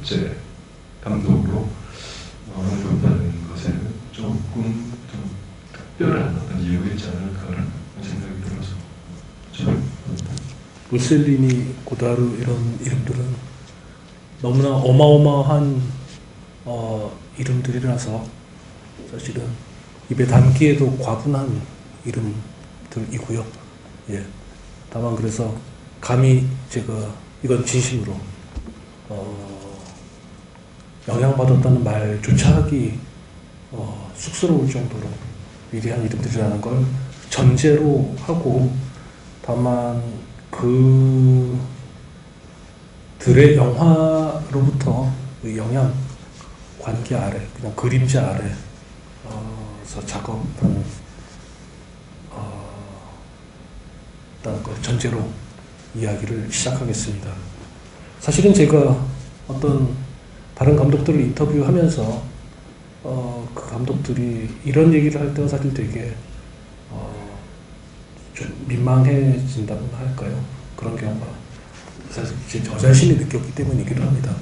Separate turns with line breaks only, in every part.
번째 감독으로 활동했다는 것에 조금 좀 특별한 어떤 이유가 있지 않을까라는 생각이 들어서 좀
무셀리니, 고다르 이런 이름들은 너무나 어마어마한 이름들이라서 사실은 입에 담기에도 과분한 이름들이고요. 예. 다만 그래서 감히 제가 이건 진심으로 영향받았다는 말조차 하기 쑥스러울 정도로 위대한 이름들이라는 걸 전제로 하고, 다만 그들의 영화로부터 그 영향 관계 아래, 그냥 그림자 아래서 작업한 일단 그 전제로 이야기를 시작하겠습니다. 사실은 제가 어떤 다른 감독들을 인터뷰하면서 그 감독들이 이런 얘기를 할 때는 사실 되게 좀 민망해진다고 할까요? 그런 경우가 사실 저 자신이 느꼈기 때문이기도 합니다.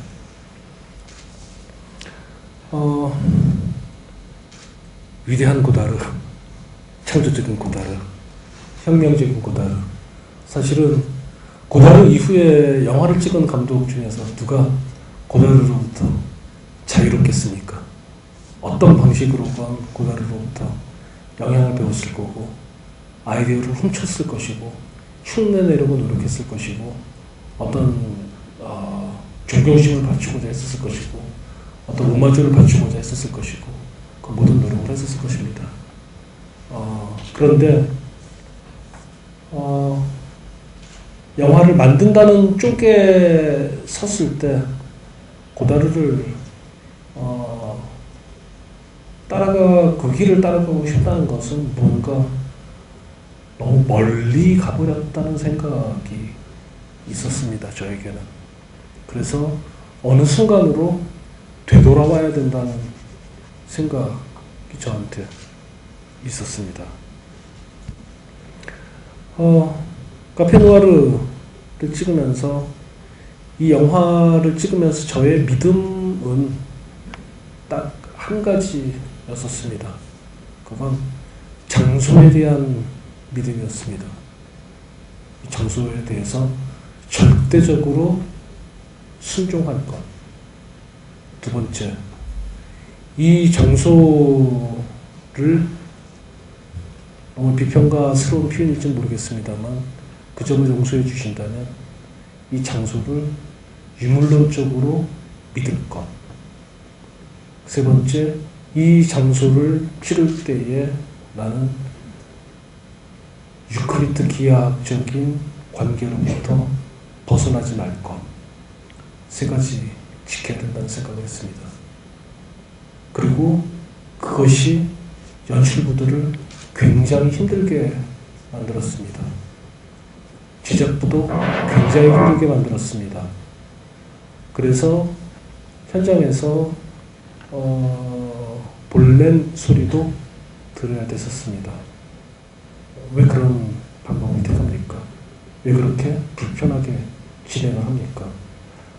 위대한 고다르, 창조적인 고다르, 혁명적인 고다르. 사실은 고다르 이후에 영화를 찍은 감독 중에서 누가 고다르로부터 자유롭겠습니까? 어떤 방식으로건 고다르로부터 영향을 배웠을 거고, 아이디어를 훔쳤을 것이고, 흉내내려고 노력했을 것이고, 어떤 존경심을 갖추고자 했었을 것이고, 어떤 오마주를 갖추고자 했었을 것이고, 그 모든 노력을 했었을 것입니다. 그런데 영화를 만든다는 쪽에 섰을 때 고다르를 그 길을 따라가고 싶다는 것은 뭔가 너무 멀리 가버렸다는 생각이 있었습니다, 저에게는. 그래서 어느 순간으로 되돌아와야 된다는 생각이 저한테 있었습니다. 카페누아르를 찍으면서, 이 영화를 찍으면서 저의 믿음은 딱 한 가지였었습니다. 그건 장소에 대한 믿음이었습니다. 이 장소에 대해서 절대적으로 순종할 것. 두 번째, 이 장소를 너무 비평가스러운 표현일지 모르겠습니다만 그 점을 용서해 주신다면 이 장소를 유물론적으로 믿을 것. 세 번째, 이 장소를 치를 때에 나는 유클리드 기하학적인 관계로부터 벗어나지 말 것. 세 가지 지켜야 된다는 생각을 했습니다. 그리고 그것이 연출부들을 굉장히 힘들게 만들었습니다. 제작부도 굉장히 힘들게 만들었습니다. 그래서 현장에서 볼멘 소리도 들어야 됐었습니다. 왜 그런 방법을 택합니까? 왜 그렇게 불편하게 진행을 합니까?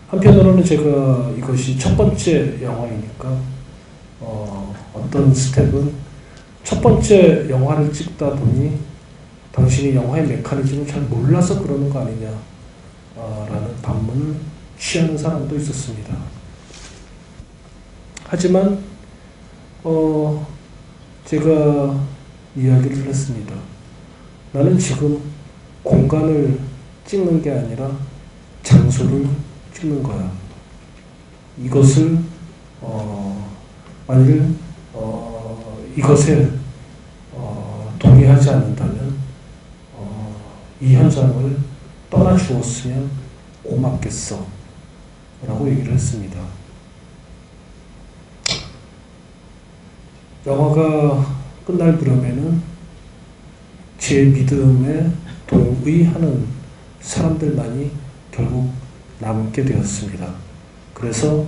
한편으로는 제가 이것이 첫 번째 영화이니까 어떤 스텝은 첫 번째 영화를 찍다 보니 당신이 영화의 메커니즘을 잘 몰라서 그러는 거 아니냐 라는 반문을 취하는 사람도 있었습니다. 하지만 제가 이야기를 했습니다. 나는 지금 공간을 찍는 게 아니라 장소를 찍는 거야. 이것을 만일 이것에 동의하지 않는다면 이 현장을 떠나 주었으면 고맙겠어 라고 얘기를 했습니다. 영화가 끝날 무렵에는 제 믿음에 동의하는 사람들만이 결국 남게 되었습니다. 그래서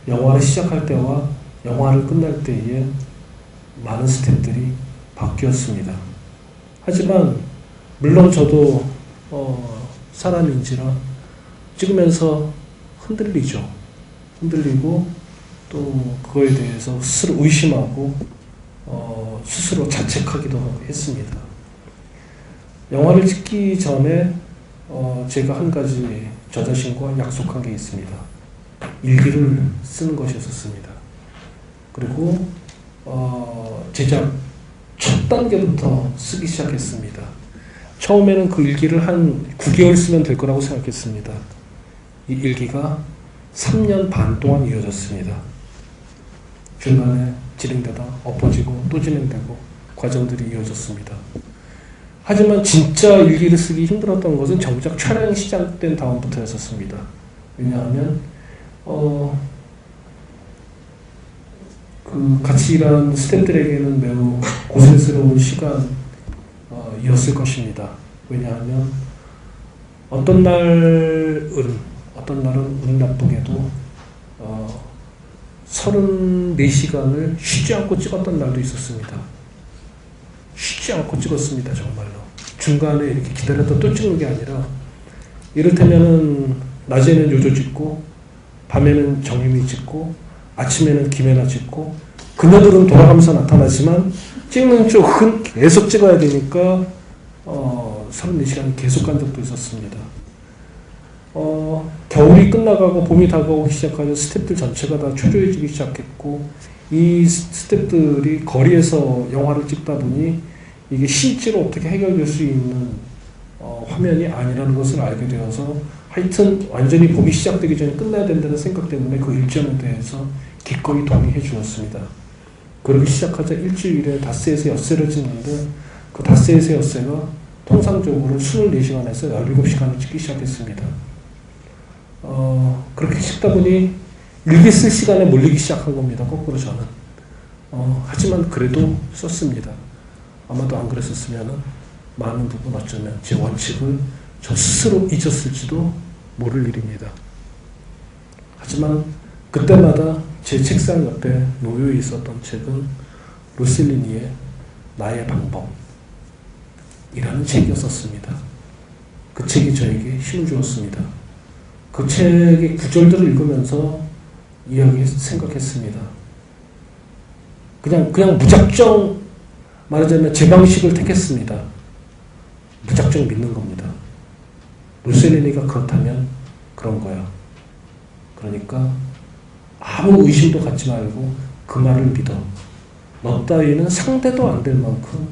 영화를 시작할 때와 영화를 끝날 때에 많은 스태프들이 바뀌었습니다. 하지만 물론 저도 사람인지라 찍으면서 흔들리죠. 흔들리고 또 그거에 대해서 스스로 의심하고 스스로 자책하기도 했습니다. 영화를 찍기 전에 제가 한 가지 저 자신과 약속한 게 있습니다. 일기를 쓰는 것이었습니다. 그리고 제작 첫 단계부터 쓰기 시작했습니다. 처음에는 그 일기를 한 9개월 쓰면 될 거라고 생각했습니다. 이 일기가 3년 반 동안 이어졌습니다. 중간에 진행되다 엎어지고 또 진행되고 과정들이 이어졌습니다. 하지만 진짜 일기를 쓰기 힘들었던 것은 정작 촬영이 시작된 다음부터였었습니다. 왜냐하면 그 같이 일한 스태프들에게는 매우 고생스러운 시간이었을 것입니다. 왜냐하면 어떤 날은 운 나쁘게도 34시간을 쉬지 않고 찍었던 날도 있었습니다. 쉬지 않고 찍었습니다. 정말로. 중간에 이렇게 기다렸다 또 찍는 게 아니라 이를테면은 낮에는 요조 찍고 밤에는 정유미 찍고 아침에는 김혜나 찍고 그녀들은 돌아가면서 나타나지만 찍는 쪽은 계속 찍어야 되니까 34시간 계속 간 적도 있었습니다. 겨울이 끝나가고 봄이 다가오기 시작하자 스태프들 전체가 다 초조해지기 시작했고 이 스태프들이 거리에서 영화를 찍다 보니 이게 실제로 어떻게 해결될 수 있는 화면이 아니라는 것을 알게 되어서 하여튼 완전히 봄이 시작되기 전에 끝나야 된다는 생각 때문에 그 일정에 대해서 기꺼이 동의해 주었습니다. 그러기 시작하자 일주일에 닷새에서 엿새를 찍는데 그 닷새에서 엿새가 통상적으로 24시간에서 17시간을 찍기 시작했습니다. 그렇게 찍다 보니 일기 쓸 시간에 몰리기 시작한 겁니다. 거꾸로 저는. 하지만 그래도 썼습니다. 아마도 안 그랬었으면 많은 부분 어쩌면 제 원칙을 저 스스로 잊었을지도 모를 일입니다. 하지만 그때마다 제 책상 옆에 놓여 있었던 책은 로셀리니의 나의 방법이라는 책이었습니다. 그 책이 저에게 힘을 주었습니다. 그 책의 구절들을 읽으면서 생각했습니다. 그냥 무작정 말하자면 제 방식을 택했습니다. 무작정 믿는 겁니다. 로셀리니가 그렇다면 그런 거야. 그러니까 아무 의심도 갖지 말고 그 말을 믿어. 너 따위는 상대도 안 될 만큼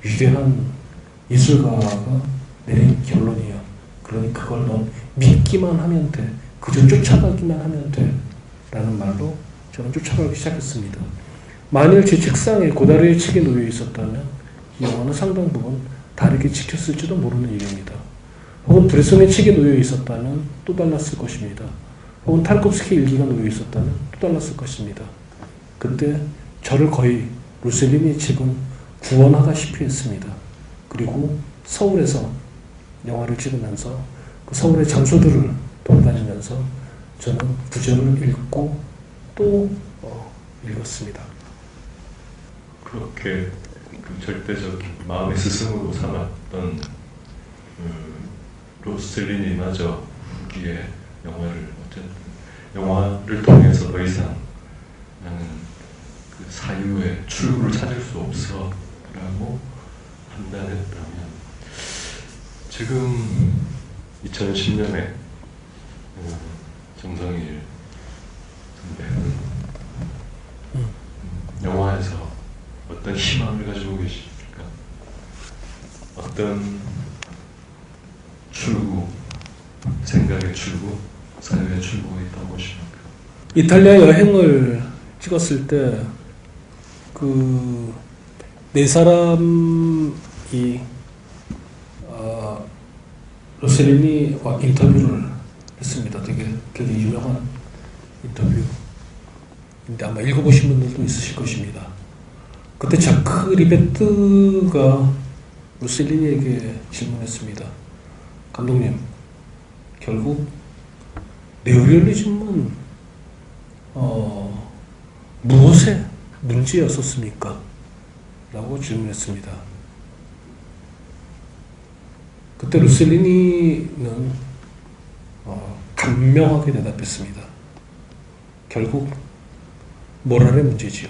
위대한 예술가가 내린 결론이야. 그러니 그걸 넌 믿기만 하면 돼. 그저 쫓아가기만 하면 돼. 라는 말로 저는 쫓아가기 시작했습니다. 만일 제 책상에 고다르의 책이 놓여 있었다면 이 영화는 상당 부분 다르게 지켰을지도 모르는 일입니다. 혹은 브레손의 책이 놓여 있었다면 또 달랐을 것입니다. 혹은 탈콥스키 일기가 놓여 있었다면 또 달랐을 것입니다. 그때 저를 거의 로셀리니의 책은 구원하다시피 했습니다. 그리고 서울에서 영화를 찍으면서 그 서울의 장소들을 돌아다니면서 저는 구절을 읽고 또 읽었습니다.
그렇게 그 절대적 마음의 스승으로 삼았던 로셀리니마저 후기에 영화를 통해서 더 이상 나는 그 사유의 출구를 찾을 수 없어 라고 판단했다면 지금 2010년에 정성일 선배는 영화에서 어떤 희망을 가지고 계십니까? 어떤 출구, 생각의 출구, 사회의 출구가 있다고 보십니까?
이탈리아 여행을 찍었을 때 그 네 사람이 로셀리니와 인터뷰를 했습니다. 되게 유명한 인터뷰인데 아마 읽어보신 분들도 있으실 것입니다. 그때 자크 리베트가 로셀리니에게 질문했습니다. 감독님, 결국 네오리얼리즘은 무엇의 문제였었습니까? 라고 질문했습니다. 그때 로셀리니는 간명하게 대답했습니다. 결국 모랄의 문제지요.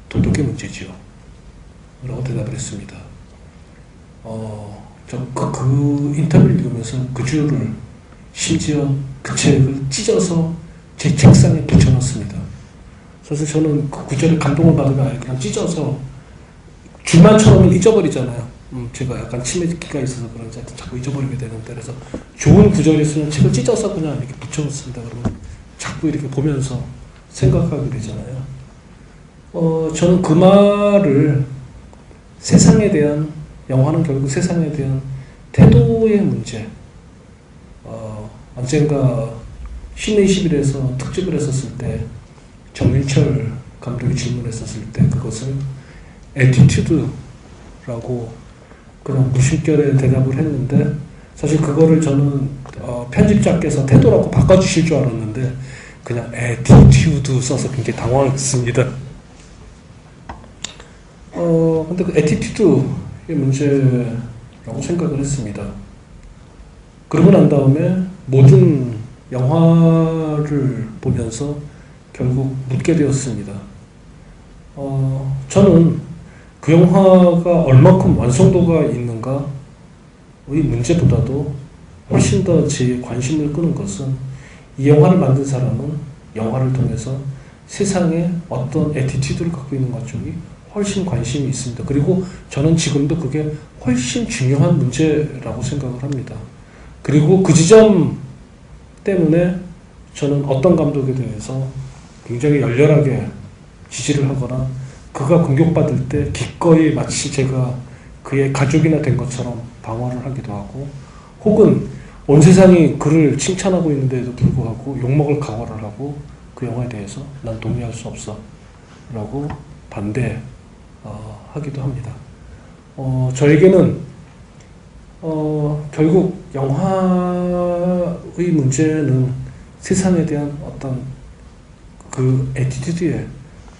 도덕의 문제지요. 라고 대답을 했습니다. 그 인터뷰를 읽으면서 그 줄을 심지어 그 책을 찢어서 제 책상에 붙여놨습니다. 사실 저는 그 구절에 감동을 받으면 아예 그냥 찢어서 줄만 쳐놓으면 잊어버리잖아요. 제가 약간 치매기가 있어서 그런지 하여튼 자꾸 잊어버리게 되는데, 그래서 좋은 구절이 있으면 책을 찢어서 그냥 이렇게 붙여놓습니다. 그러면 자꾸 이렇게 보면서 생각하게 되잖아요. 저는 그 말을 세상에 대한, 영화는 결국 세상에 대한 태도의 문제, 언젠가 신의 21에서 특집을 했었을 때 정윤철 감독이 질문했었을 때 그것을 애티튜드라고 그냥 무심결에 대답을 했는데, 사실 그거를 저는 편집자께서 태도라고 바꿔주실 줄 알았는데 그냥 애티튜드 써서 굉장히 당황했습니다. 근데 그 애티튜드의 문제라고 생각을 했습니다. 그러고 난 다음에 모든 영화를 보면서 결국 묻게 되었습니다. 저는 그 영화가 얼마큼 완성도가 있는가의 문제보다도 훨씬 더 제 관심을 끄는 것은 이 영화를 만든 사람은 영화를 통해서 세상에 어떤 애티튜드를 갖고 있는 것 쪽이 훨씬 관심이 있습니다. 그리고 저는 지금도 그게 훨씬 중요한 문제라고 생각을 합니다. 그리고 그 지점 때문에 저는 어떤 감독에 대해서 굉장히 열렬하게 지지를 하거나 그가 공격받을 때 기꺼이 마치 제가 그의 가족이나 된 것처럼 방어를 하기도 하고, 혹은 온 세상이 그를 칭찬하고 있는데도 불구하고 욕먹을 각오를 하고 그 영화에 대해서 난 동의할 수 없어 라고 반대하기도 합니다. 저에게는 결국 영화의 문제는 세상에 대한 어떤 그 애티튜드의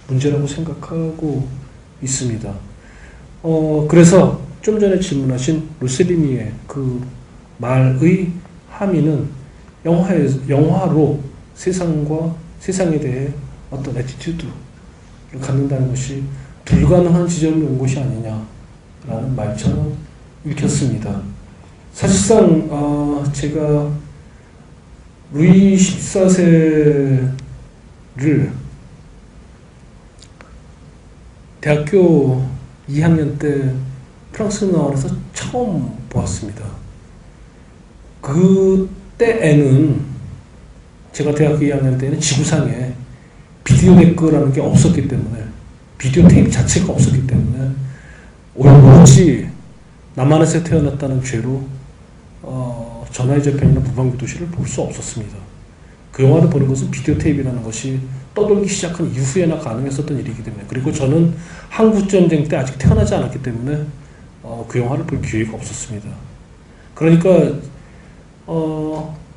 문제라고 생각하고 있습니다. 그래서 좀 전에 질문하신 로셀리니의 그 말의 함의는 영화로 세상과 세상에 대해 어떤 애티튜드를 갖는다는 것이 불가능한 지점이 온 것이 아니냐라는 말처럼 읽혔습니다. 사실상 제가 루이 14세를 대학교 2학년 때 프랑스 나와서 처음 보았습니다. 그때에는, 제가 대학교 2학년 때는 지구상에 비디오 데크라는 게 없었기 때문에, 비디오 테이프 자체가 없었기 때문에 오로지 남한에서 태어났다는 죄로 전화의 저편이나 무방비 도시를 볼 수 없었습니다. 그 영화를 보는 것은 비디오 테이프라는 것이 떠돌기 시작한 이후에나 가능했었던 일이기 때문에, 그리고 저는 한국전쟁 때 아직 태어나지 않았기 때문에 그 영화를 볼 기회가 없었습니다. 그러니까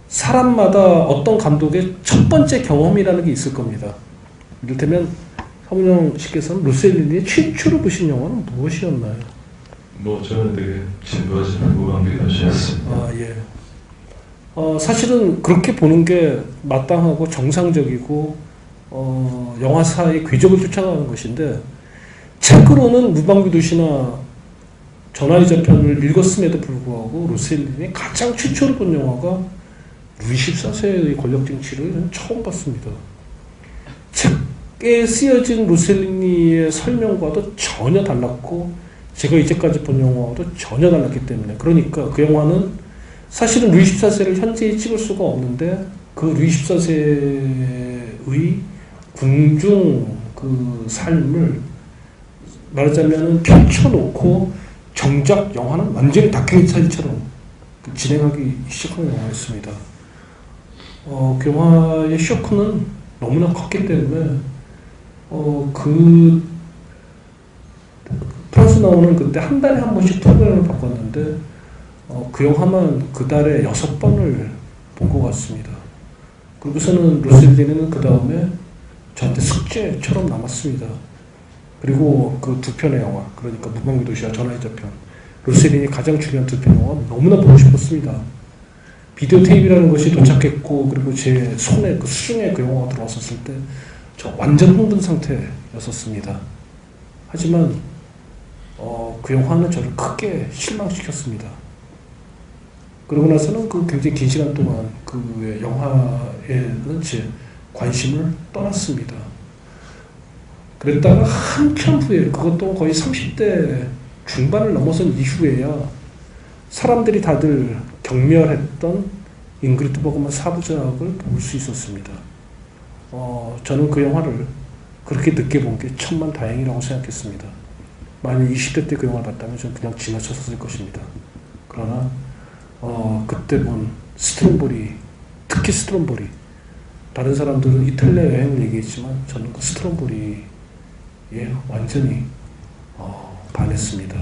사람마다 어떤 감독의 첫 번째 경험이라는 게 있을 겁니다. 이를테면 하문영 씨께서는 로셀리니의 최초로 보신 영화는 무엇이었나요?
저는 되게 진부하지만 무방비 도시였습니다.
예. 사실은 그렇게 보는 게 마땅하고 정상적이고 영화사의 궤적을 쫓아가는 것인데, 책으로는 무방비 도시나 전화의 저편을 읽었음에도 불구하고 로셀리니 가장 최초로 본 영화가 루이 14세의 권력 정치를 처음 봤습니다. 책에 쓰여진 로셀리니의 설명과도 전혀 달랐고 제가 이제까지 본 영화와도 전혀 달랐기 때문에, 그러니까 그 영화는 사실은 루이 14세를 현재에 찍을 수가 없는데 그 루이 14세의 궁중 그 삶을 말하자면 펼쳐놓고 정작 영화는 완전히 다큐멘터리처럼 진행하기 시작한 영화였습니다. 그 영화의 쇼크는 너무나 컸기 때문에 그 프랑스 나오는 그때 한 달에 한 번씩 프로그램을 바꿨는데 그 영화만 그 달에 6번을 본 것 같습니다. 그리고서는 로셀리니는 그 다음에 저한테 숙제처럼 남았습니다. 그리고 그 두 편의 영화, 그러니까 무방비 도시와 전화의 저편, 로셀리니 가장 중요한 두 편 영화 너무나 보고 싶었습니다. 비디오 테이프라는 것이 도착했고 그리고 제 손에 그 수중에 그 영화가 들어왔었을 때 저 완전 흥분 상태였었습니다. 하지만 그 영화는 저를 크게 실망시켰습니다. 그러고 나서는 그 굉장히 긴 시간 동안 그 영화에는 제 관심을 떠났습니다. 그랬다가 한참 후에 그것도 거의 30대 중반을 넘어선 이후에야 사람들이 다들 경멸했던 잉그리드 버그만 4부작을 볼 수 있었습니다. 저는 그 영화를 그렇게 늦게 본 게 천만다행이라고 생각했습니다. 만약 20대 때 그 영화를 봤다면 저는 그냥 지나쳤을 것입니다. 그러나 그때 본 스트롬보리, 특히 스트롬보리, 다른 사람들은 이탈리아 여행을 얘기했지만 저는 그 스트롬보리에 완전히 반했습니다.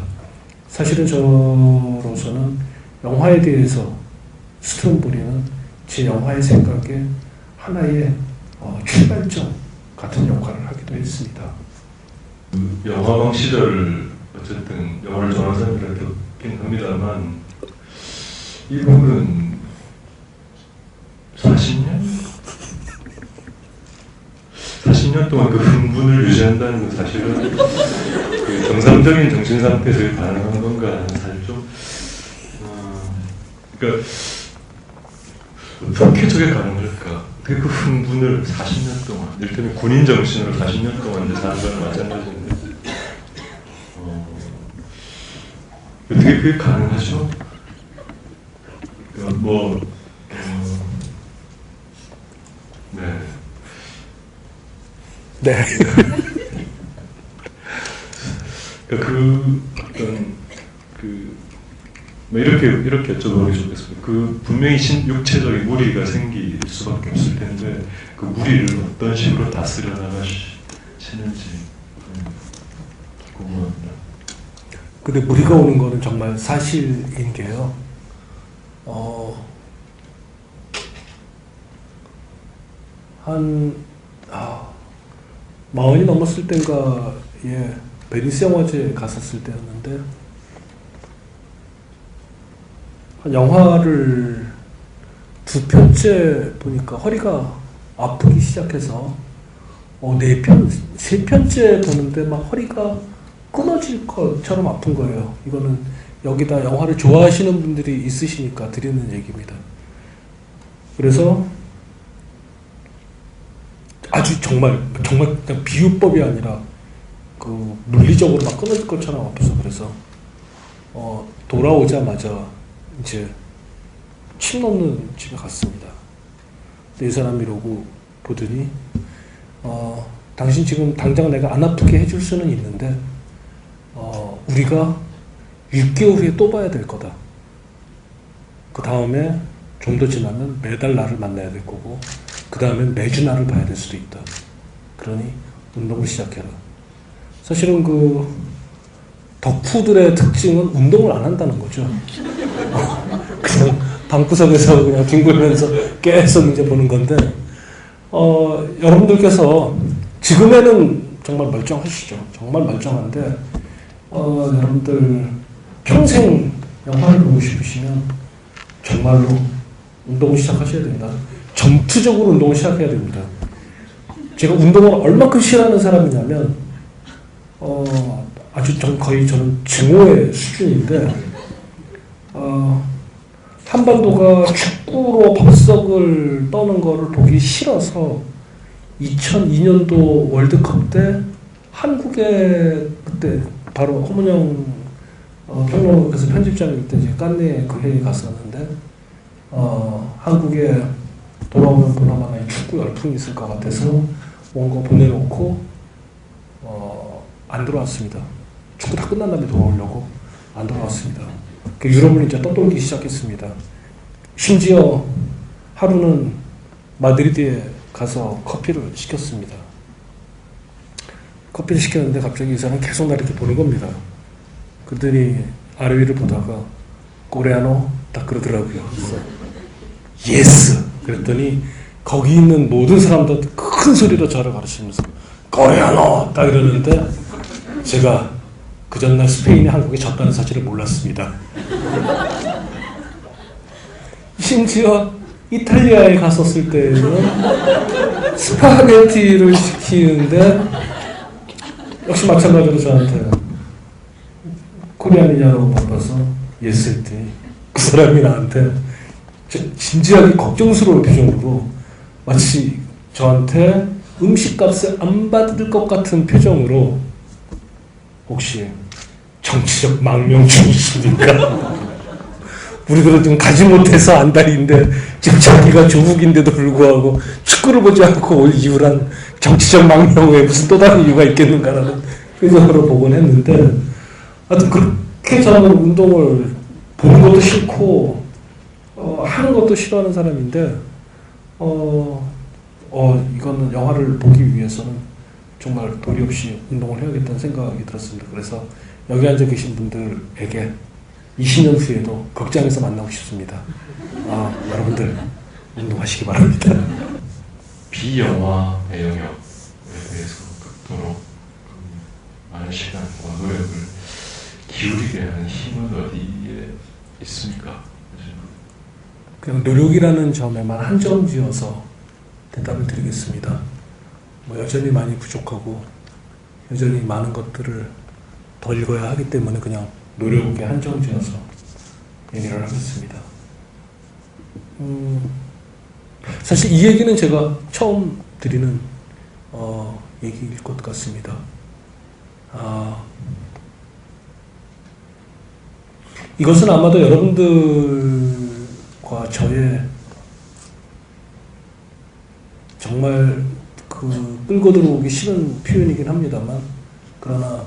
사실은 저로서는 영화에 대해서 스트롬보리는 제 영화의 생각에 하나의 출발점 같은 역할을 하기도 했습니다.
그 영화방 시절 어쨌든 영화를 좋아하는 사람들한테 겪긴 합니다만 이분은 40년 동안 그 흥분을 유지한다는 건 사실은 그 정상적인 정신 상태에서 가능한 건가 하는 사실 좀 그러니까 어떻게 저게 가능할까? 어떻게 그 흥분을 40년 동안, 이를테면 군인 정신으로 40년 동안 이제 사는 거랑 마찬가지인데 어떻게 그게 가능하죠? 네.
네.
이렇게 여쭤보는 게 좋겠습니다. 그 분명히 육체적인 무리가 생길 수밖에 없을 텐데 그 무리를 어떤 식으로 다스려 나가시는지 궁금합니다.
근데 무리가 오는 거는 정말 사실인 게요. 마흔이 넘었을 땐가 베니스 영화제에 갔었을 때였는데 영화를 2편째 보니까 허리가 아프기 시작해서 3편째 보는데 막 허리가 끊어질 것처럼 아픈 거예요. 이거는 여기다 영화를 좋아하시는 분들이 있으시니까 드리는 얘기입니다. 그래서 아주 정말 그냥 비유법이 아니라 그 물리적으로 막 끊어질 것처럼 아파서 그래서 돌아오자마자 이제 침 놓는 집에 갔습니다. 근데 이 사람이 이러고 보더니 당신 지금 당장 내가 안 아프게 해줄 수는 있는데 우리가 6개월 후에 또 봐야 될 거다. 그 다음에 좀 더 지나면 매달 나를 만나야 될 거고 그 다음엔 매주 나를 봐야 될 수도 있다. 그러니 운동을 시작해라. 사실은 그 덕후들의 특징은 운동을 안 한다는 거죠. 그냥 방구석에서 그냥 뒹굴면서 계속 이제 보는 건데 여러분들께서 지금에는 정말 멀쩡하시죠. 정말 멀쩡한데 여러분들 평생 영화를 보고 싶으시면 정말로 운동을 시작하셔야 됩니다. 전투적으로 운동을 시작해야 됩니다. 제가 운동을 얼마큼 싫어하는 사람이냐면 거의 저는 증오의 수준인데 한반도가 축구로 법석을 떠는 거를 보기 싫어서 2002년도 월드컵 때 한국에 그때 바로 허문영 평론가께서 편집장일 때 이제 깐네에 그 회의에 갔었는데 한국에 돌아오면 보나마나 축구 열풍이 있을 것 같아서 뭔가 보내놓고 안 들어왔습니다. 축구 다 끝난 다음에 돌아오려고 안 돌아왔습니다. 유럽을 이제 떠돌기 시작했습니다. 심지어 하루는 마드리드에 가서 커피를 시켰습니다. 커피를 시켰는데 갑자기 이 사람 계속 나 이렇게 보는 겁니다. 그랬더니 아래 위를 보다가 코레아노 딱 그러더라고요. 그래서 예스! 그랬더니 거기 있는 모든 사람들 큰 소리로 저를 가르치면서 코레아노! 딱 이러는데 제가 그 전날 스페인이 한국에 졌다는 사실을 몰랐습니다. 심지어 이탈리아에 갔었을 때에는 스파게티를 시키는데 역시 마찬가지로 저한테 코리안이냐고 물어봐서 예스 했더니 그 사람이 나한테 진지하게 걱정스러운 표정으로 마치 저한테 음식값을 안 받을 것 같은 표정으로 혹시 정치적 망명 중이십니까? 우리들은 좀 가지 못해서 안달인데 지금 자기가 조국인데도 불구하고 축구를 보지 않고 올 이유란 정치적 망명에 무슨 또 다른 이유가 있겠는가라는 표정으로 보곤 했는데 하여튼 그렇게 저는 운동을 보는 것도 싫고 하는 것도 싫어하는 사람인데 이거는 영화를 보기 위해서는 정말 도리 없이 운동을 해야겠다는 생각이 들었습니다. 그래서 여기 앉아 계신 분들에게 20년 후에도 극장에서 만나고 싶습니다. 여러분들 운동하시기 바랍니다.
비영화의 영역에 대해서 극도로 많은 시간과 노력을 기울이게 하는 힘은 어디에 있습니까?
그냥 노력이라는 점에만 한정 지어서 대답을 드리겠습니다. 여전히 많이 부족하고 여전히 많은 것들을 더 읽어야 하기 때문에 그냥 노력에 한정 지어서 얘기를 하겠습니다. 사실 이 얘기는 제가 처음 드리는 얘기일 것 같습니다. 이것은 아마도 여러분들과 저의 정말 끌고 들어오기 싫은 표현이긴 합니다만, 그러나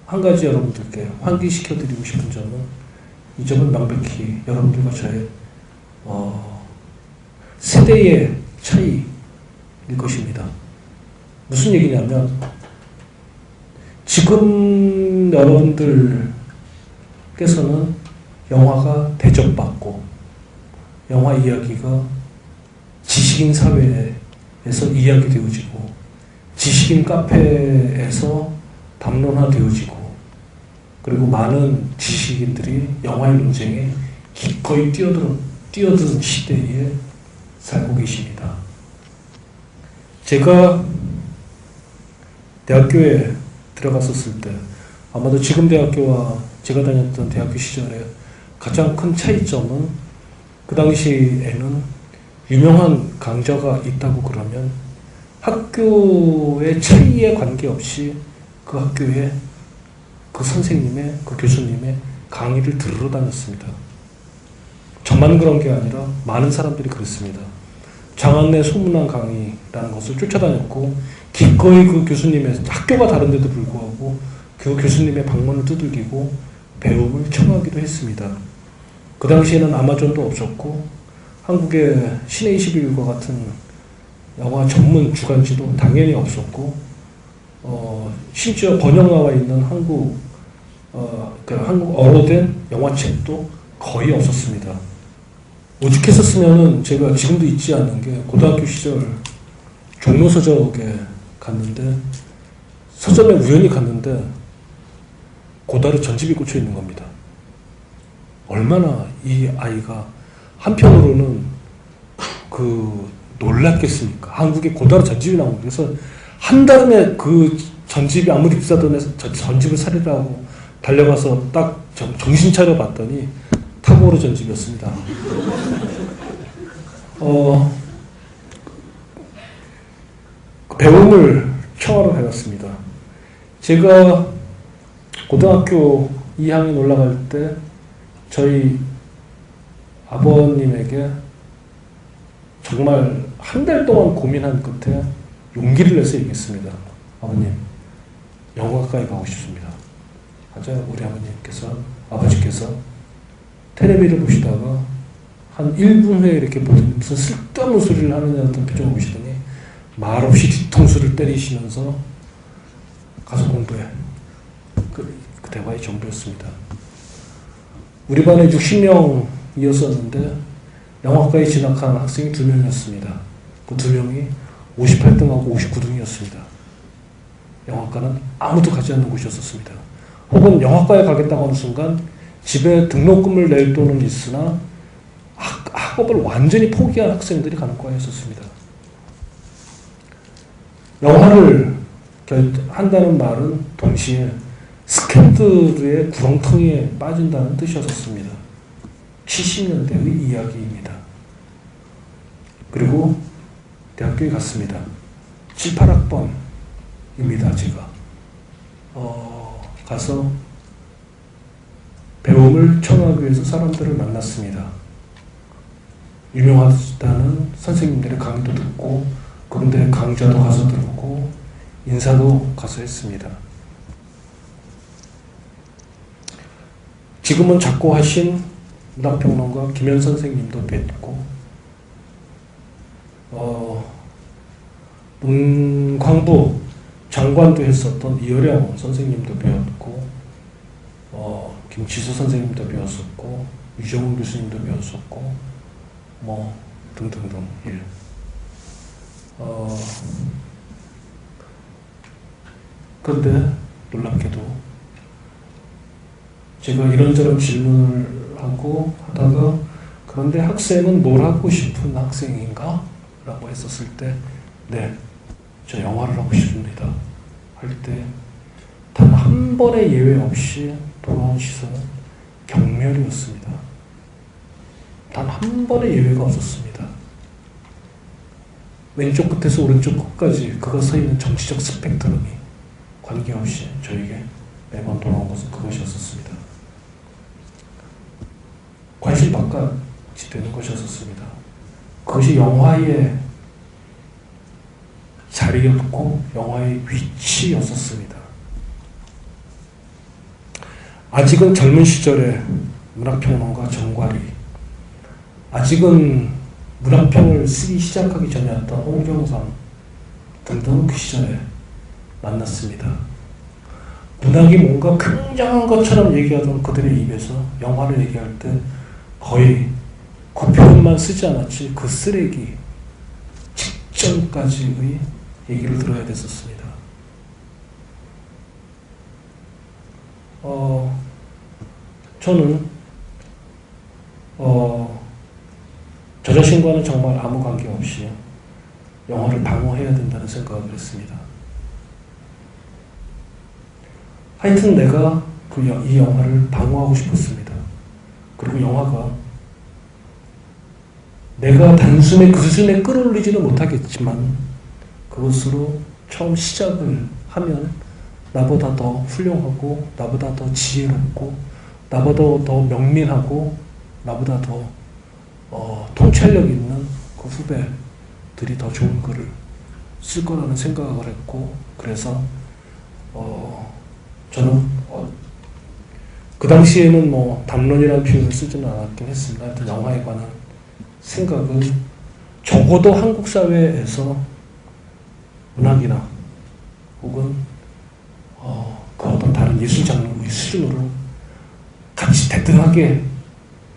한 가지 여러분들께 환기시켜드리고 싶은 점은 이 점은 명백히 여러분들과 저의 세대의 차이일 것입니다. 무슨 얘기냐면, 지금 여러분들께서는 영화가 대접받고 영화 이야기가 지식인 사회에서 이야기되어지고 지식인 카페에서 담론화되어지고 그리고 많은 지식인들이 영화의 논쟁에 기꺼이 뛰어드는 시대에 살고 계십니다. 제가 대학교에 들어갔었을 때 아마도 지금 대학교와 제가 다녔던 대학교 시절에 가장 큰 차이점은 그 당시에는 유명한 강좌가 있다고 그러면 학교의 차이에 관계없이 그 학교에 그 선생님의, 그 교수님의 강의를 들으러 다녔습니다. 저만 그런 게 아니라 많은 사람들이 그랬습니다. 장학내 소문난 강의라는 것을 쫓아다녔고 기꺼이 그 교수님의, 학교가 다른데도 불구하고 그 교수님의 방문을 두들기고 배움을 청하기도 했습니다. 그 당시에는 아마존도 없었고 한국의 신의 21과 같은 영화 전문 주간지도 당연히 없었고 심지어 번역 나와 있는 한국어로 된 영화책도 거의 없었습니다. 오죽했었으면은 제가 지금도 잊지 않는 게 고등학교 시절 종로서적에 갔는데 서점에 우연히 갔는데 고다르 전집이 꽂혀 있는 겁니다. 얼마나 이 아이가 한편으로는 놀랐겠습니까? 한국에 고다르 전집이 나온 거예요. 그래서 한 달에 그 전집이 아무리 비싸던 해서 전집을 사려고 달려가서 딱 정신 차려 봤더니 타고르 전집이었습니다. 배움을 청하러 다녔습니다. 제가 고등학교 2학년 올라갈 때 저희 아버님에게 정말 한 달 동안 고민한 끝에 용기를 내서 얘기했습니다. 아버님, 영화과에 가고 싶습니다. 하자 우리 아버지께서 텔레비를 보시다가 한 1분 후에 이렇게 보더니 무슨 쓸데없는 소리를 하느냐 같은 표정을 보시더니 말없이 뒤통수를 때리시면서 가서 공부해. 그 대화의 전부였습니다. 우리 반에 60명이었었는데 영화과에 진학한 학생이 2명이었습니다. 그 2명이 58등하고 59등이었습니다. 영화과는 아무도 가지 않는 곳이었습니다. 혹은 영화과에 가겠다고 하는 순간 집에 등록금을 낼 돈은 있으나 학업을 완전히 포기한 학생들이 간호과였었습니다. 영화를 한다는 말은 동시에 스캔들의 구렁텅이에 빠진다는 뜻이었습니다. 70년대의 이야기입니다. 그리고 대학교에 갔습니다. 7, 8학번입니다. 제가 가서 배움을 청하기 위해서 사람들을 만났습니다. 유명하다는 선생님들의 강의도 듣고 그분들의 강좌도 가서 들었고 인사도 가서 했습니다. 지금은 작고하신 문학평론가 김현 선생님도 뵙고 문광부 장관도 했었던 이어령 선생님도 배웠고 김치수 선생님도 배웠었고 유정훈 교수님도 배웠었고 뭐 등등등. 예. 그런데 놀랍게도 제가 이런저런 질문을 하고 하다가 그런데 학생은 뭘 하고 싶은 학생인가? 라고 했었을 때 네, 저 영화를 하고 싶습니다. 할 때 단 한 번의 예외 없이 돌아온 시선은 경멸이었습니다. 단 한 번의 예외가 없었습니다. 왼쪽 끝에서 오른쪽 끝까지 그가 서 있는 정치적 스펙트럼이 관계없이 저에게 매번 돌아온 것은 그것이었습니다. 관심 바깥이 되는 것이었습니다. 그것이 영화의 자리였고 영화의 위치였었습니다. 아직은 젊은 시절에 문학평론가 정괄이, 아직은 문학평을 쓰기 시작하기 전이었던 홍경상 등등 그 시절에 만났습니다. 문학이 뭔가 굉장한 것처럼 얘기하던 그들의 입에서 영화를 얘기할 때 거의 그 표현만 쓰지 않았지 그 쓰레기 직전까지의 얘기를 들어야 됐었습니다. 저는 저 자신과는 정말 아무 관계없이 영화를 방어해야 된다는 생각을 했습니다. 하여튼 내가 이 영화를 방어하고 싶었습니다. 그리고 영화가 내가 단숨에 그 수준에 끌어올리지는 못하겠지만 그것으로 처음 시작을 하면 나보다 더 훌륭하고 나보다 더 지혜롭고 나보다 더 명민하고 나보다 더 통찰력 있는 그 후배들이 더 좋은 글을 쓸 거라는 생각을 했고, 그래서 저는 그 당시에는 뭐 담론이라는 표현을 쓰지는 않았긴 했습니다. 하여튼 영화에 관한 생각은 적어도 한국 사회에서 문학이나 혹은 그 어떤 다른 예술 장르의 수준으로 같이 대등하게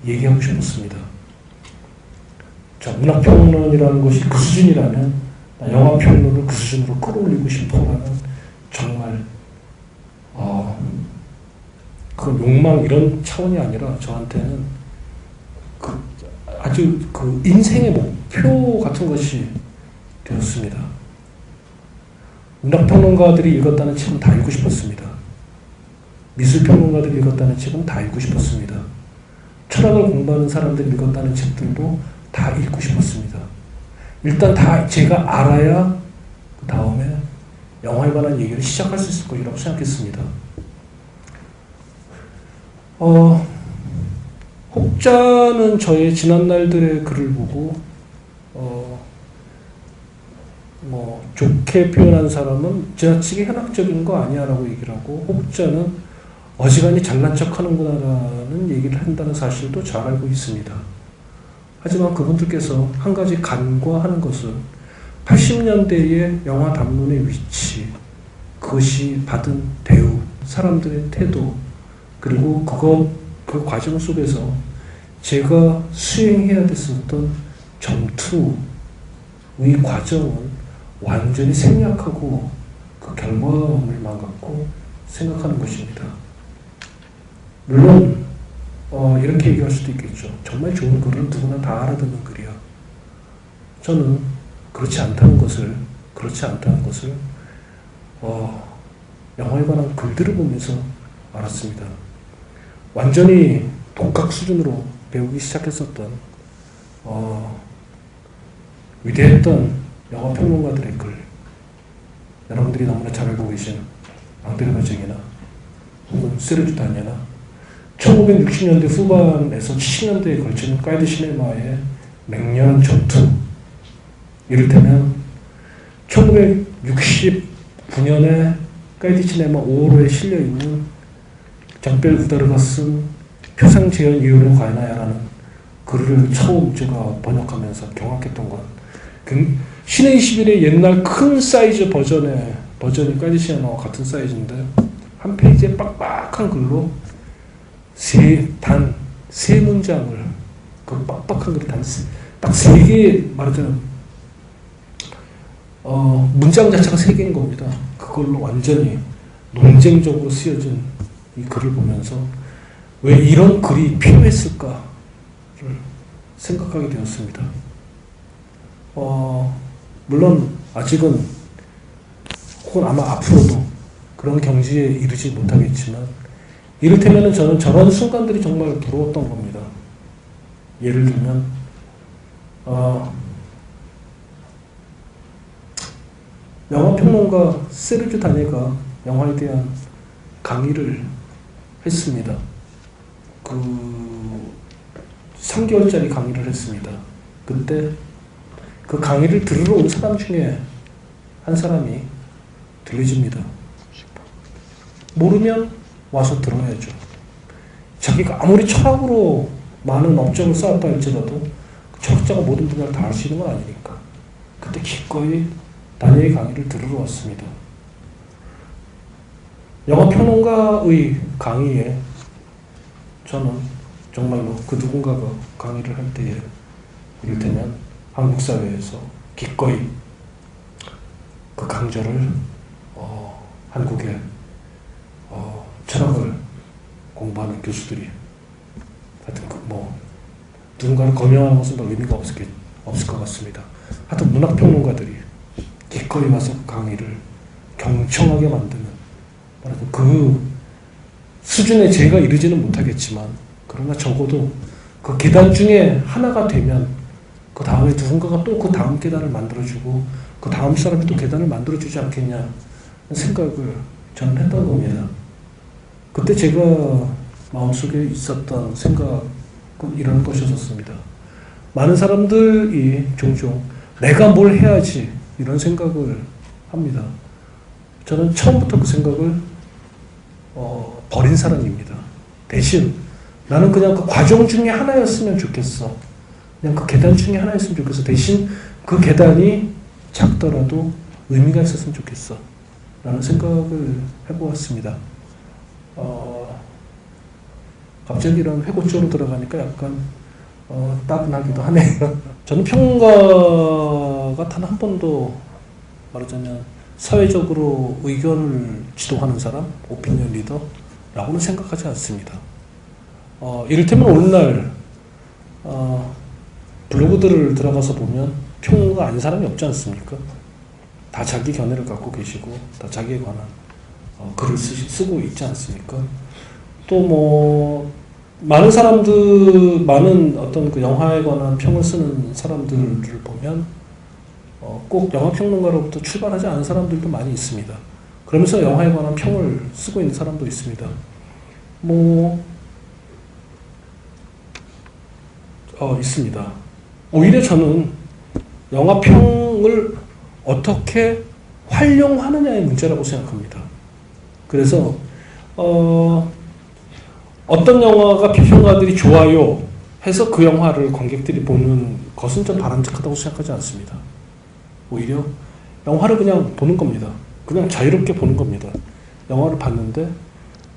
얘기하고 싶었습니다. 자, 문학평론이라는 것이 그 수준이라면 영화평론을 그 수준으로 끌어올리고 싶어라는 정말 그 욕망 이런 차원이 아니라 저한테는 아주 그 인생의 목표 같은 것이 되었습니다. 문학평론가들이 읽었다는 책은 다 읽고 싶었습니다. 미술평론가들이 읽었다는 책은 다 읽고 싶었습니다. 철학을 공부하는 사람들이 읽었다는 책들도 다 읽고 싶었습니다. 일단 다 제가 알아야 그 다음에 영화에 관한 얘기를 시작할 수 있을 것이라고 생각했습니다. 혹자는 저의 지난날들의 글을 보고 뭐 좋게 표현한 사람은 지나치게 현학적인 거 아니야 라고 얘기를 하고, 혹자는 어지간히 잘난 척 하는구나 라는 얘기를 한다는 사실도 잘 알고 있습니다. 하지만 그분들께서 한 가지 간과하는 것은 80년대의 영화 담론의 위치, 그것이 받은 대우, 사람들의 태도, 그리고 그 과정 속에서 제가 수행해야 됐었던 전투의 과정은 완전히 생략하고 그 결과물만 갖고 생각하는 것입니다. 물론 이렇게 얘기할 수도 있겠죠. 정말 좋은 글은 누구나 다 알아듣는 글이야. 저는 그렇지 않다는 것을 영화에 관한 글들을 보면서 알았습니다. 완전히 독학 수준으로 배우기 시작했었던 위대했던 영화 평론가들의 글, 여러분들이 너무나 잘 알고 계신 앙드레 버쟁이나 혹은 세르주 다니에나 1960년대 후반에서 70년대에 걸치는 가이드 시네마의 맹렬한 전투, 이를테면 1969년에 가이드 시네마 5호로에 실려있는 장벨 우다르가 쓴 표상 재현 이유로 가야나야라는 글을 처음 제가 번역하면서 경악했던 건 신의 21의 옛날 큰 사이즈 버전이 가이드 시네마와 같은 사이즈인데 한 페이지에 빡빡한 글로 단 세 문장을, 그 빡빡한 글이 딱 세 개, 말하자면 문장 자체가 세 개인 겁니다. 그걸로 완전히 논쟁적으로 쓰여진 이 글을 보면서 왜 이런 글이 필요했을까를 생각하게 되었습니다. 물론 아직은 혹은 아마 앞으로도 그런 경지에 이르지 못하겠지만, 이를테면 저는 저런 순간들이 정말 부러웠던 겁니다. 예를 들면 영화평론가 세르주 다니가 영화에 대한 강의를 했습니다. 3개월짜리 강의를 했습니다. 그때 그 강의를 들으러 온 사람 중에 한 사람이 들려집니다. 모르면 와서 들어야죠. 자기가 아무리 철학으로 많은 업적을 쌓았다 할지라도 철학자가 모든 분야를 다 할 수 있는 건 아니니까 그때 기꺼이 다니엘의 강의를 들으러 왔습니다. 영화평론가의 강의에 저는 정말로 그 누군가가 강의를 할 때에 이를테면 한국 사회에서 기꺼이 그 강좌를 한국의 철학을 공부하는 교수들이 하여튼 누군가를 거명하는 것은 별 의미가 없을 것 같습니다. 하여튼 문학평론가들이 기꺼이 와서 그 강의를 경청하게 만드는, 그 수준에 제가 이르지는 못하겠지만 그러나 적어도 그 계단 중에 하나가 되면 그 다음에 누군가가 또 그 다음 계단을 만들어주고 그 다음 사람이 또 계단을 만들어주지 않겠냐 생각을 저는 했던 겁니다. 그때 제가 마음속에 있었던 생각은 이런 것이었습니다. 많은 사람들이 종종 내가 뭘 해야지 이런 생각을 합니다. 저는 처음부터 그 생각을 버린 사람입니다. 대신 나는 그냥 그 과정 중에 하나였으면 좋겠어. 그냥 그 계단 중에 하나였으면 좋겠어. 대신 그 계단이 작더라도 의미가 있었으면 좋겠어. 라는 생각을 해보았습니다. 갑자기 이런 회고 쪽으로 들어가니까 약간 따분하기도 하네요. 저는 평론가가 단 한 번도 말하자면 사회적으로 의견을 지도하는 사람, 오피니언 리더라고는 생각하지 않습니다. 이를테면 오늘날 블로그들을 들어가서 보면 평론가 아닌 사람이 없지 않습니까? 다 자기 견해를 갖고 계시고 다 자기에 관한 글을 쓰고 있지 않습니까? 또 많은 사람들, 많은 어떤 그 영화에 관한 평을 쓰는 사람들을 보면 꼭 영화평론가로부터 출발하지 않은 사람들도 많이 있습니다. 그러면서 영화에 관한 평을 쓰고 있는 사람도 있습니다. 있습니다. 오히려 저는 영화평을 어떻게 활용하느냐의 문제라고 생각합니다. 그래서 어떤 영화가批評가들이 좋아요 해서 그 영화를 관객들이 보는 것은 좀 바람직하다고 생각하지 않습니다. 오히려 영화를 그냥 보는 겁니다. 그냥 자유롭게 보는 겁니다. 영화를 봤는데,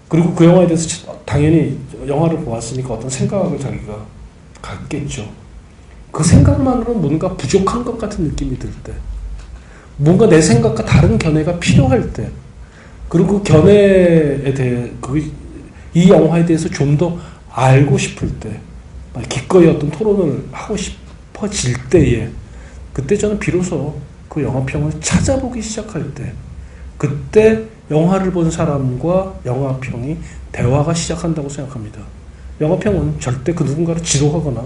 그리고 그 영화에 대해서 당연히 영화를 보았으니까 어떤 생각을 자기가 갖겠죠. 그 생각만으로는 뭔가 부족한 것 같은 느낌이 들 때, 뭔가 내 생각과 다른 견해가 필요할 때, 그리고 그 견해에 대해 이 영화에 대해서 좀 더 알고 싶을 때, 기꺼이 어떤 토론을 하고 싶어질 때에, 그때 저는 비로소 그 영화평을 찾아보기 시작할 때, 그때 영화를 본 사람과 영화평이 대화가 시작한다고 생각합니다. 영화평은 절대 그 누군가를 지도하거나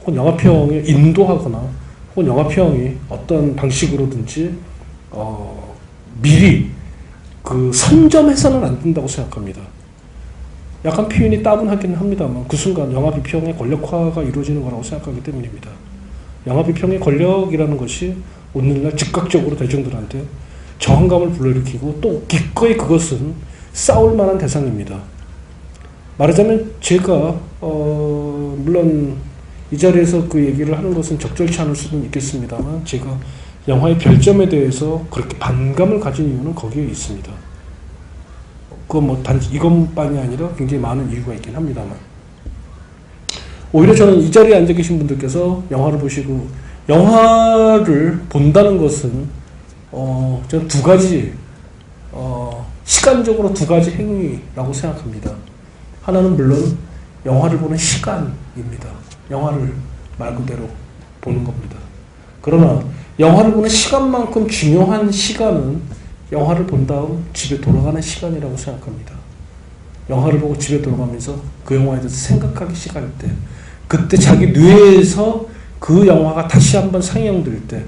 혹은 영화평에 인도하거나 혹은 영화평이 어떤 방식으로든지 미리 그 선점해서는 안 된다고 생각합니다. 약간 표현이 따분하긴 합니다만 그 순간 영화 비평의 권력화가 이루어지는 거라고 생각하기 때문입니다. 영화 비평의 권력이라는 것이 오늘날 즉각적으로 대중들한테 저항감을 불러일으키고 또 기꺼이 그것은 싸울 만한 대상입니다. 말하자면 제가 물론 이 자리에서 그 얘기를 하는 것은 적절치 않을 수는 있겠습니다만 제가 영화의 별점에 대해서 그렇게 반감을 가진 이유는 거기에 있습니다. 그건 뭐 단지 이것만이 아니라 굉장히 많은 이유가 있긴 합니다만 오히려 저는 이 자리에 앉아 계신 분들께서 영화를 보시고 영화를 본다는 것은 저는 두 가지 시간적으로 두 가지 행위라고 생각합니다. 하나는 물론 영화를 보는 시간입니다. 영화를 말 그대로 보는 겁니다. 그러나 영화를 보는 시간만큼 중요한 시간은 영화를 본 다음 집에 돌아가는 시간이라고 생각합니다. 영화를 보고 집에 돌아가면서 그 영화에 대해서 생각하기 시작할 때, 그때 자기 뇌에서 그 영화가 다시 한번 상영될 때,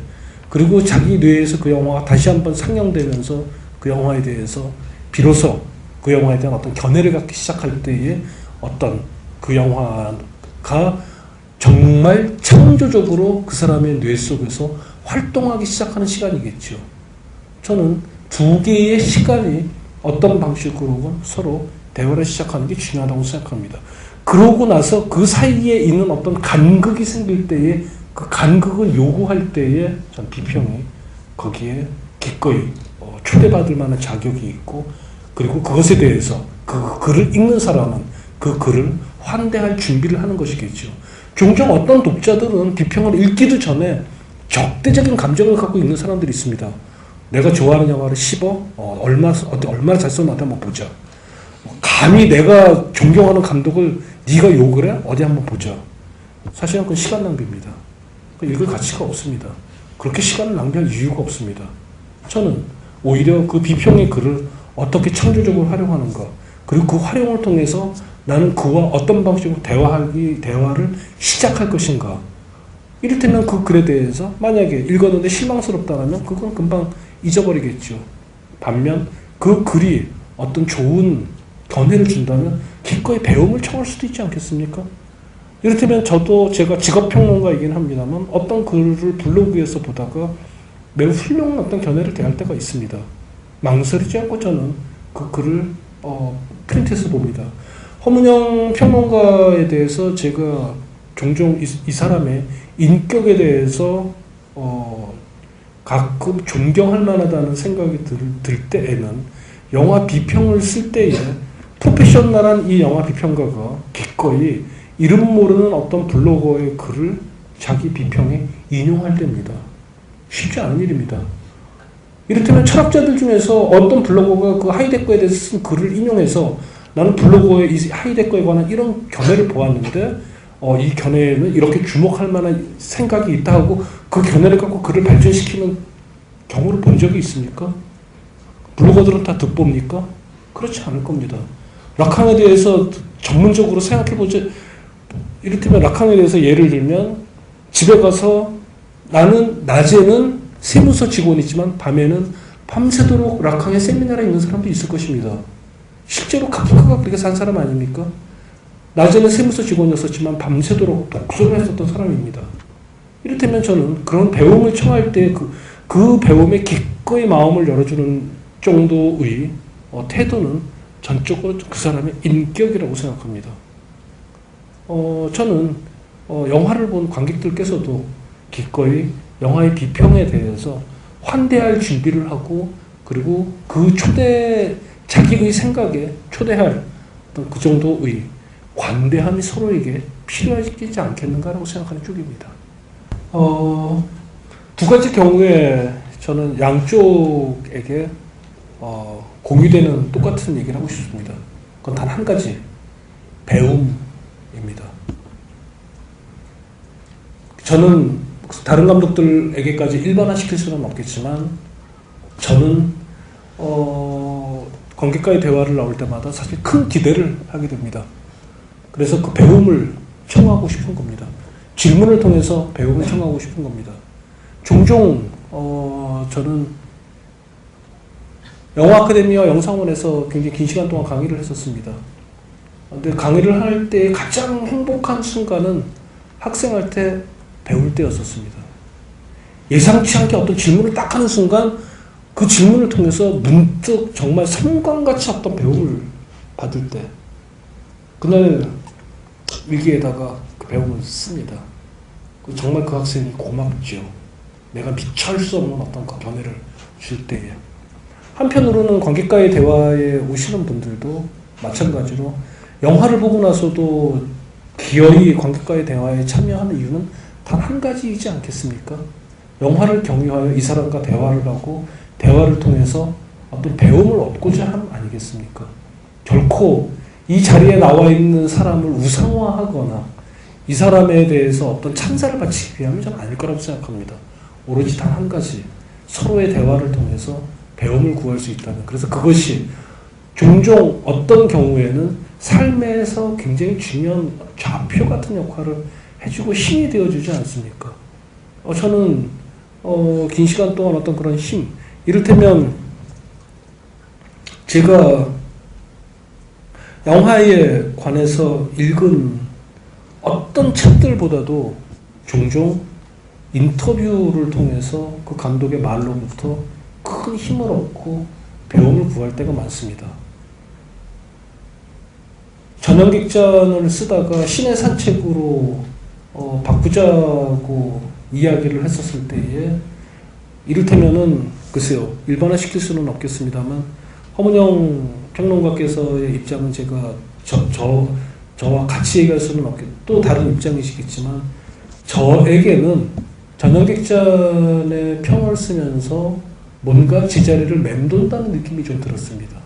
그리고 자기 뇌에서 그 영화가 다시 한번 상영되면서 그 영화에 대해서 비로소 그 영화에 대한 어떤 견해를 갖기 시작할 때에 어떤 그 영화가 정말 창조적으로 그 사람의 뇌 속에서 활동하기 시작하는 시간이겠죠. 저는 두 개의 시간이 어떤 방식으로 서로 대화를 시작하는 게 중요하다고 생각합니다. 그러고 나서 그 사이에 있는 어떤 간극이 생길 때에 그 간극을 요구할 때에 전 비평이 거기에 기꺼이 초대받을 만한 자격이 있고 그리고 그것에 대해서 그 글을 읽는 사람은 그 글을 환대할 준비를 하는 것이겠죠. 종종 어떤 독자들은 비평을 읽기도 전에 적대적인 감정을 갖고 읽는 사람들이 있습니다. 내가 좋아하는 영화를 씹어 얼마나 잘 썼는데 한번 보자. 감히 내가 존경하는 감독을 네가 욕을 해? 어디 한번 보자. 사실은 그건 시간 낭비입니다. 읽을 가치가 없습니다. 그렇게 시간을 낭비할 이유가 없습니다. 저는 오히려 그 비평의 글을 어떻게 창조적으로 활용하는가, 그리고 그 활용을 통해서 나는 그와 어떤 방식으로 대화를 시작할 것인가. 이를테면 그 글에 대해서 만약에 읽었는데 실망스럽다면 그건 금방 잊어버리겠죠. 반면 그 글이 어떤 좋은 견해를 준다면 기꺼이 배움을 청할 수도 있지 않겠습니까? 이를테면 제가 직업평론가이긴 합니다만 어떤 글을 블로그에서 보다가 매우 훌륭한 어떤 견해를 대할 때가 있습니다. 망설이지 않고 저는 그 글을 프린트해서 봅니다. 허문영 평론가에 대해서 제가 종종 이 사람의 인격에 대해서 가끔 존경할 만하다는 생각이 들 때에는 영화 비평을 쓸 때에 프로페셔널한 이 영화 비평가가 기꺼이 이름 모르는 어떤 블로거의 글을 자기 비평에 인용할 때입니다. 쉽지 않은 일입니다. 이를테면 철학자들 중에서 어떤 블로거가 그 하이데거에 대해서 쓴 글을 인용해서 나는 블로거의 이 하이데거에 관한 이런 견해를 보았는데 이 견해에는 이렇게 주목할 만한 생각이 있다 하고 그 견해를 갖고 글을 발전시키는 경우를 본 적이 있습니까? 블로거들은 다 득봅니까? 그렇지 않을 겁니다. 라칸에 대해서 전문적으로 생각해보자. 이를테면 라칸에 대해서 예를 들면 집에 가서 나는 낮에는 세무서 직원이지만 밤에는 밤새도록 라칸의 세미나에 있는 사람도 있을 것입니다. 실제로 카프카가 그렇게 산 사람 아닙니까? 낮에는 세무서 직원이었었지만 밤새도록 독서를 했었던 사람입니다. 이를테면 저는 그런 배움을 청할 때 그 배움에 기꺼이 마음을 열어주는 정도의 태도는 전적으로 그 사람의 인격이라고 생각합니다. 저는 영화를 본 관객들께서도 기꺼이 영화의 비평에 대해서 환대할 준비를 하고 그리고 그 자기의 생각에 초대할 어떤 그 정도의 관대함이 서로에게 필요하지 않겠는가라고 생각하는 쪽입니다. 두 가지 경우에 저는 양쪽에게 공유되는 똑같은 얘기를 하고 싶습니다. 그건 단 한 가지, 배움 저는 다른 감독들에게까지 일반화시킬 수는 없겠지만 저는 관객과의 대화를 나올 때마다 사실 큰 기대를 하게 됩니다. 그래서 그 배움을 청하고 싶은 겁니다. 질문을 통해서 배움을 청하고 싶은 겁니다. 종종 저는 영화 아카데미와 영상원에서 굉장히 긴 시간 동안 강의를 했었습니다. 근데 강의를 할 때 가장 행복한 순간은 학생할 때 배울 때였었습니다. 예상치 않게 어떤 질문을 딱 하는 순간 그 질문을 통해서 문득 정말 성광같이 어떤 배움을 받을 때 그날 일기에다가 그 배움을 씁니다. 정말 그 학생이 고맙죠. 내가 미처 할 수 없는 어떤 그 견해를 줄 때에. 한편으로는 관객과의 대화에 오시는 분들도 마찬가지로 영화를 보고 나서도 기어이 관객과의 대화에 참여하는 이유는 단 한 가지이지 않겠습니까? 영화를 경유하여 이 사람과 대화를 하고 대화를 통해서 어떤 배움을 얻고자 함 아니겠습니까? 결코 이 자리에 나와 있는 사람을 우상화하거나 이 사람에 대해서 어떤 찬사를 바치기 위함이 저는 아닐 거라고 생각합니다. 오로지 단 한 가지, 서로의 대화를 통해서 배움을 구할 수 있다는. 그래서 그것이 종종 어떤 경우에는 삶에서 굉장히 중요한 좌표 같은 역할을 해주고 힘이 되어주지 않습니까? 저는 긴 시간 동안 어떤 그런 힘, 이를테면 제가 영화에 관해서 읽은 어떤 책들보다도 종종 인터뷰를 통해서 그 감독의 말로부터 큰 힘을 얻고 배움을 구할 때가 많습니다. 전형극장을 쓰다가 신의 산책으로 바꾸자고 이야기를 했었을 때에 이를테면은 글쎄요, 일반화시킬 수는 없겠습니다만 허문영 평론가께서의 입장은 제가 저와 같이 얘기할 수는 없겠고 또 다른 입장이시겠지만 저에게는 전형극장의 평을 쓰면서 뭔가 제자리를 맴돈다는 느낌이 좀 들었습니다.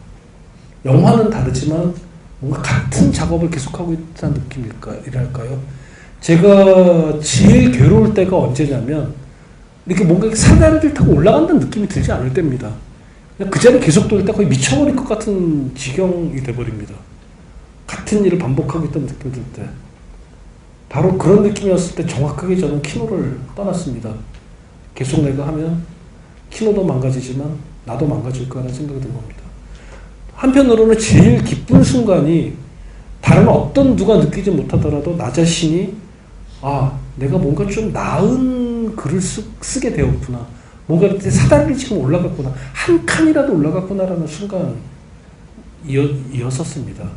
영화는 다르지만 뭔가 같은 작업을 계속하고 있다는 느낌이랄까요? 제가 제일 괴로울 때가 언제냐면 이렇게 뭔가 사다리를 타고 올라간다는 느낌이 들지 않을 때입니다. 그냥 그 자리에 계속 돌 때 거의 미쳐버릴 것 같은 지경이 돼버립니다. 같은 일을 반복하고 있다는 느낌이 들 때. 바로 그런 느낌이었을 때 정확하게 저는 키노를 떠났습니다. 계속 내가 하면 키노도 망가지지만 나도 망가질 거라는 생각이 든 겁니다. 한편으로는 제일 기쁜 순간이 다른 어떤 누가 느끼지 못하더라도 나 자신이 내가 뭔가 좀 나은 글을 쓰게 되었구나. 뭔가 이렇게 사다리를 지금 올라갔구나. 한 칸이라도 올라갔구나라는 순간이었었습니다.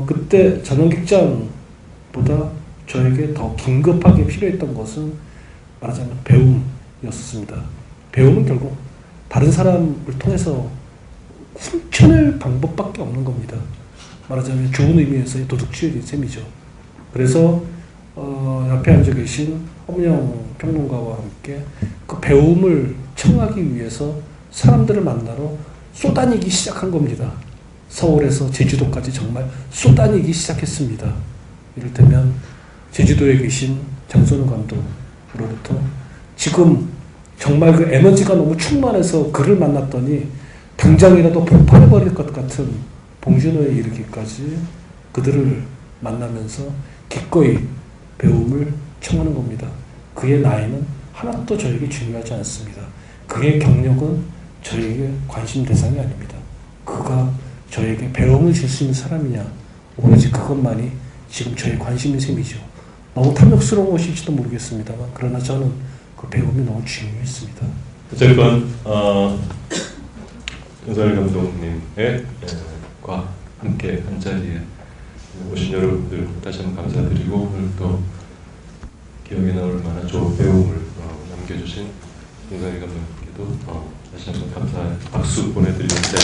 그때 전형극장보다 저에게 더 긴급하게 필요했던 것은 말하자면 배움이었습니다. 배움은 결국 다른 사람을 통해서 훔쳐낼 방법밖에 없는 겁니다. 말하자면 좋은 의미에서의 도둑질의 셈이죠. 그래서 옆에 앉아 계신 허문영 평론가와 함께 그 배움을 청하기 위해서 사람들을 만나러 쏘다니기 시작한 겁니다. 서울에서 제주도까지 정말 쏘다니기 시작했습니다. 이를테면 제주도에 계신 장선우 감독으로부터 지금 정말 그 에너지가 너무 충만해서 그를 만났더니 당장이라도 폭발해버릴 것 같은 봉준호에 이르기까지 그들을 만나면서 기꺼이 배움을 청하는 겁니다. 그의 나이는 하나도 저에게 중요하지 않습니다. 그의 경력은 저에게 관심 대상이 아닙니다. 그가 저에게 배움을 줄 수 있는 사람이냐, 오로지 그것만이 지금 저의 관심인 셈이죠. 너무 탐욕스러운 것일지도 모르겠습니다만 그러나 저는 그 배움이 너무 중요했습니다.
어쨌건 윤석열 감독님의 과 함께 한 자리에 오신 여러분들 다시 한번 감사드리고 오늘 또 기억에 남을 만한 좋은 배움을 남겨주신 윤석열 감독님께도 다시 한번 박수 보내드리면서